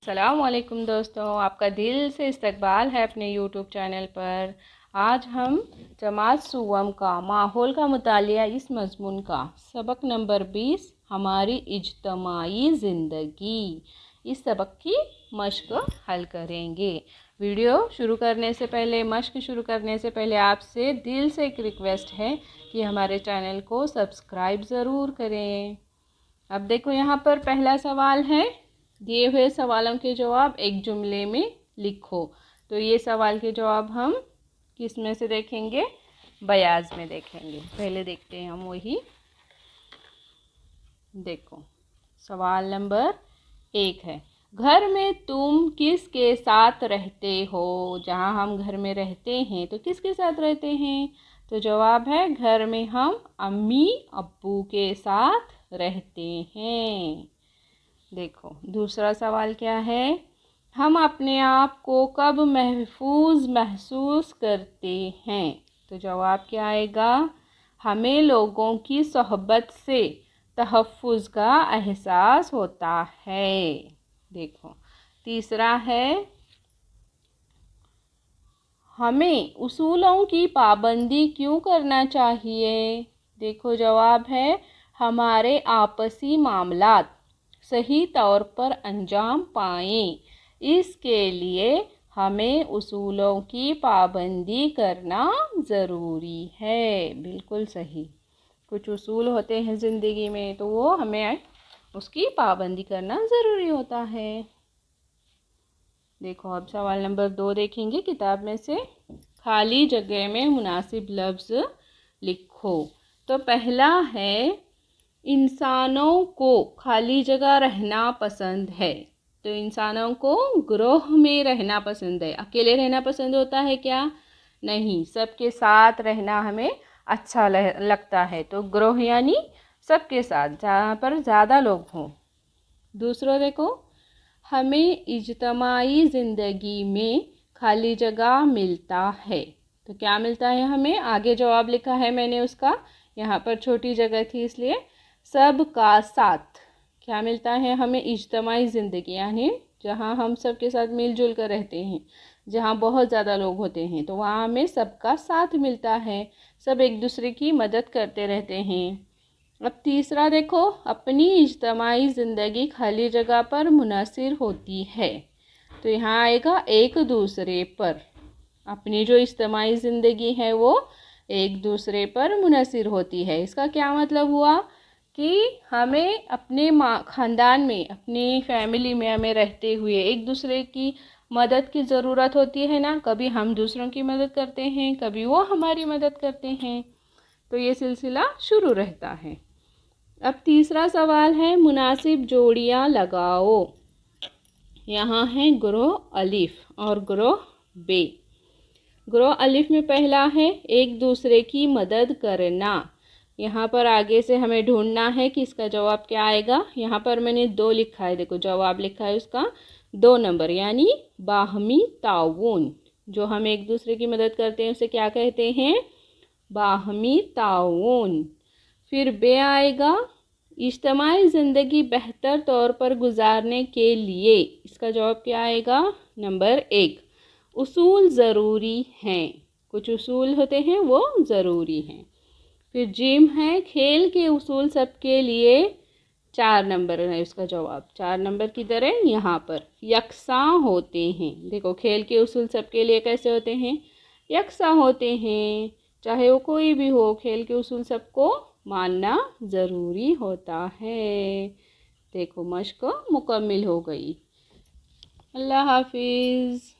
अस्सलाम वालेकुम दोस्तों, आपका दिल से इस्तकबाल है अपने यूट्यूब चैनल पर। आज हम जमात सुवम का माहौल का मुतालिया इस मज़मून का सबक नंबर 20 हमारी इज्तमाई ज़िंदगी, इस सबक की मश्क हल करेंगे। वीडियो शुरू करने से पहले, मश्क शुरू करने से पहले आपसे दिल से एक रिक्वेस्ट है कि हमारे चैनल को सब्सक्राइब ज़रूर करें। अब देखो, यहाँ पर पहला सवाल है, दिए हुए सवालों के जवाब एक जुमले में लिखो। तो ये सवाल के जवाब हम किस में से देखेंगे? बयाज में देखेंगे। पहले देखते हैं हम वही। देखो, सवाल नंबर 1 है, घर में तुम किसके साथ रहते हो? जहाँ हम घर में रहते हैं तो किसके साथ रहते हैं? तो जवाब है, घर में हम अम्मी अब्बू के साथ रहते हैं। देखो, दूसरा सवाल क्या है, हम अपने आप को कब महफूज महसूस करते हैं? तो जवाब क्या आएगा, हमें लोगों की सोहबत से तहफ़्फ़ुज़ का एहसास होता है। देखो, तीसरा है, हमें उसूलों की पाबंदी क्यों करना चाहिए? देखो, जवाब है, हमारे आपसी मामलात सही तौर पर अंजाम पाएं, इसके लिए हमें उसूलों की पाबंदी करना ज़रूरी है। बिल्कुल सही। कुछ उसूल होते हैं ज़िंदगी में, तो वो हमें उसकी पाबंदी करना ज़रूरी होता है। देखो, अब सवाल नंबर 2 देखेंगे किताब में से। खाली जगह में मुनासिब लफ्ज़ लिखो। तो पहला है, इंसानों को खाली जगह रहना पसंद है। तो इंसानों को ग्रोह में रहना पसंद है। अकेले रहना पसंद होता है क्या? नहीं, सबके साथ रहना हमें अच्छा लगता है। तो ग्रोह यानी सबके साथ, जहाँ पर ज़्यादा लोग हों। दूसरा देखो, हमें इज्तमाई ज़िंदगी में खाली जगह मिलता है। तो क्या मिलता है हमें? आगे जवाब लिखा है मैंने उसका, यहाँ पर छोटी जगह थी इसलिए। सब का साथ क्या मिलता है हमें? इज्तमाई ज़िंदगी यानी जहाँ हम सब के साथ मिलजुल कर रहते हैं, जहाँ बहुत ज़्यादा लोग होते हैं, तो वहाँ हमें सबका साथ मिलता है। सब एक दूसरे की मदद करते रहते हैं। अब तीसरा देखो, अपनी इज्तमाई ज़िंदगी खाली जगह पर मुनहसर होती है। तो यहाँ आएगा एक दूसरे पर। अपनी जो इज्तमाई ज़िंदगी है वो एक दूसरे पर मुनहसर होती है। इसका क्या मतलब हुआ कि हमें अपने ख़ानदान में, अपनी फैमिली में हमें रहते हुए एक दूसरे की मदद की ज़रूरत होती है ना। कभी हम दूसरों की मदद करते हैं, कभी वो हमारी मदद करते हैं, तो ये सिलसिला शुरू रहता है। अब तीसरा सवाल है, मुनासिब जोड़ियाँ लगाओ। यहाँ है ग्रोह अलिफ और ग्रोह बे। ग्रोह अलिफ में पहला है, एक दूसरे की मदद करना। यहाँ पर आगे से हमें ढूंढना है कि इसका जवाब क्या आएगा। यहाँ पर मैंने 2 लिखा है, देखो जवाब लिखा है उसका 2 नंबर, यानी बाहमी ताउन। जो हम एक दूसरे की मदद करते हैं उसे क्या कहते हैं? बाहमी ताउन। फिर बे आएगा, इज्तमाई ज़िंदगी बेहतर तौर पर गुजारने के लिए। इसका जवाब क्या आएगा? नंबर 1, उसूल ज़रूरी हैं। कुछ उसूल होते हैं वो ज़रूरी हैं। फिर जिम है, खेल के उसूल सबके लिए 4 नंबर है उसका जवाब। 4 नंबर की तरह यहाँ पर यकसां होते हैं। देखो, खेल के उसूल सबके लिए कैसे होते हैं? यकसां होते हैं। चाहे वो कोई भी हो, खेल के उसूल सबको मानना ज़रूरी होता है। देखो, मश्क मुकम्मल हो गई। अल्लाह हाफिज़।